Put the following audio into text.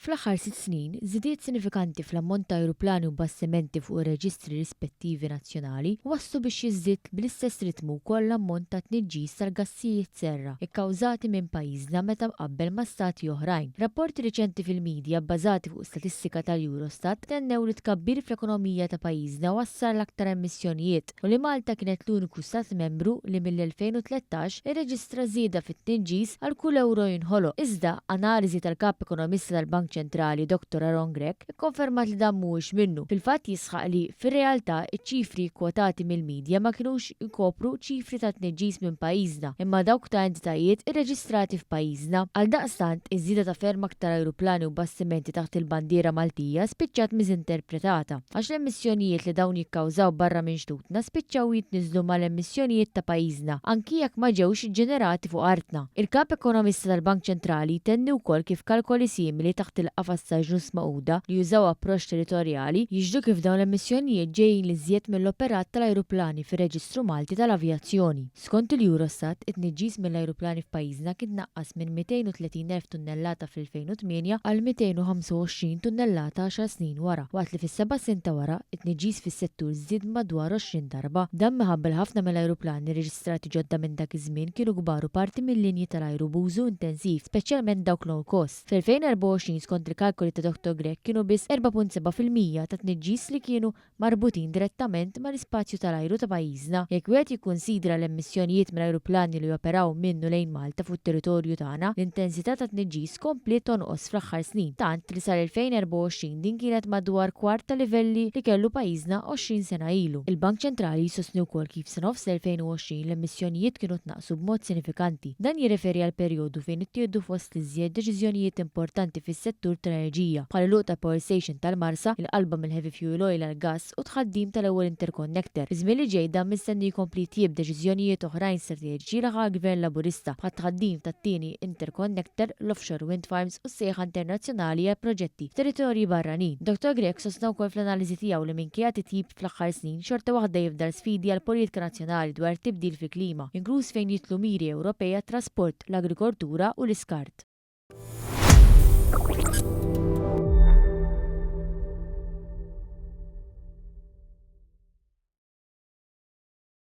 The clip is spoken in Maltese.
Fl-aħħar 6 snin, żidiet sinifikanti fl-ammont ta' ajruplani u bastimenti fuq ir-reġistri rispettivi nazzjonali waslu biex jiżdied bl-istess ritmu wkoll l-ammont ta' tniġġis tal-gassijiet serra ikkawżati minn pajjiżna meta mqabbel ma' stati oħrajn. Rapporti riċenti fil-midja bbażati fuq statistika tal-Eurostat tennew li tkabbir fl-ekonomija ta' pajjiżna wassal l-aktar emissjonijiet u li Malta kienet l-uniku stat membru li mill-2013 irreġistra żieda fit-tniġġis għal kull euro jinħoloq. Iżda analiżi tal-kap ekonomista tal-Bank Ċentrali Dr. Aaron Grech ikkonfermat li dan mhuwiex minnu. Fil-fatt jisħaq li fir-realtà iċ-ċifri kwotati mill-midja ma kinux ikopru ċifri ta' tniġġis minn pajjiżna, imma dawk ta' entitajiet irreġistrati f'pajjiżna. Għaldaqstant iż-żieda ta' ferm aktar ajruplani u bastimenti taħt il-bandiera Maltija spiċċat miżinterpretata għax l-emissjonijiet li dawn jikkawżaw barra minn xtutna spiċċaw jitniżlu mal-emissjonijiet ta' pajjiżna anki jekk ma ġewx ġenerati fuq artna. Il-kap ekonomista tal-Bank Ċentrali tenni wkoll kif kalkoli simili taħt il-qafas ta' ġnus Magħquda li jużaw approċċ territorjali jiġdu kif dawn l-emissjonijiet ġejjin li żjed mill-operat tal-ajruplani fir-Reġistru Malti tal-Avjazzjoni. Skont il-Eurostat, it-tniġġis mill-ajruplani f'pajjiżna kien naqqas minn 230,000 tunnellata fil-2008 għal 225 tunnellata 10 snin wara, waqt li fis-7 snin ta' wara it-tniġġis fis-settur żdied madwar 20 darba. Dan minħabba ħafna mill-ajruplani reġistrati ġodda minn dak iż-żmien kienu kbaru parti mill-linji tal-ajru b'użu intensiv, speċjalment dawk low cost. Fil-2024 skont il-kalkoli ta' Dr. Grech kienu biss 4.7% ta' tniġġis li kienu marbutin direttament mal-ispazju tal-ajru ta' pajjiżna. Jekk wieħed jikkunsidra l-emissjonijiet mill-ajruplani li joperaw minnu lejn Malta fuq it-territorju tagħna, l-intensità ta' tniġġis komplet tonqos fl-aħħar snin, tant li sal-2024 din kienet madwar kwart ta' livelli li kellu pajjiżna 20 sena ilu. Il-Bank Ċentrali jsostni wkoll kif sa nofs l-2020 l-emissjonijiet kienu tnaqsu b'mod sinifikanti. Dan jirreferi għal perjodu fejn ittieħdu fost iżjed deċiżjonijiet importanti fis-settur tal-enerġija bħal il-luq ta' Power Station tal-Marsa, il-qalba mill-heavy fuel oil għal gass u tħaddim tal-ewwel interconnector. Fi-żmien li ġej dan mistenni jkompli jtjieb deċiżjonijiet oħrajn strateġiċi laħa gvern Laburista bħal tħaddim tat-tieni interconnector l-offshore wind farms u s-sejħa internazzjonali għal proġetti f'territorji barranin. Dr. Grech sostna wkoll fl-analiżi tiegħu li minkejja titjib fl-aħħar snin xorta waħda jifdal sfidi għal politika nazzjonali dwar tibdil fil-klima, inkluż fejn jitlu miri Ewropea trasport, l-agrikoltura u l-iskart.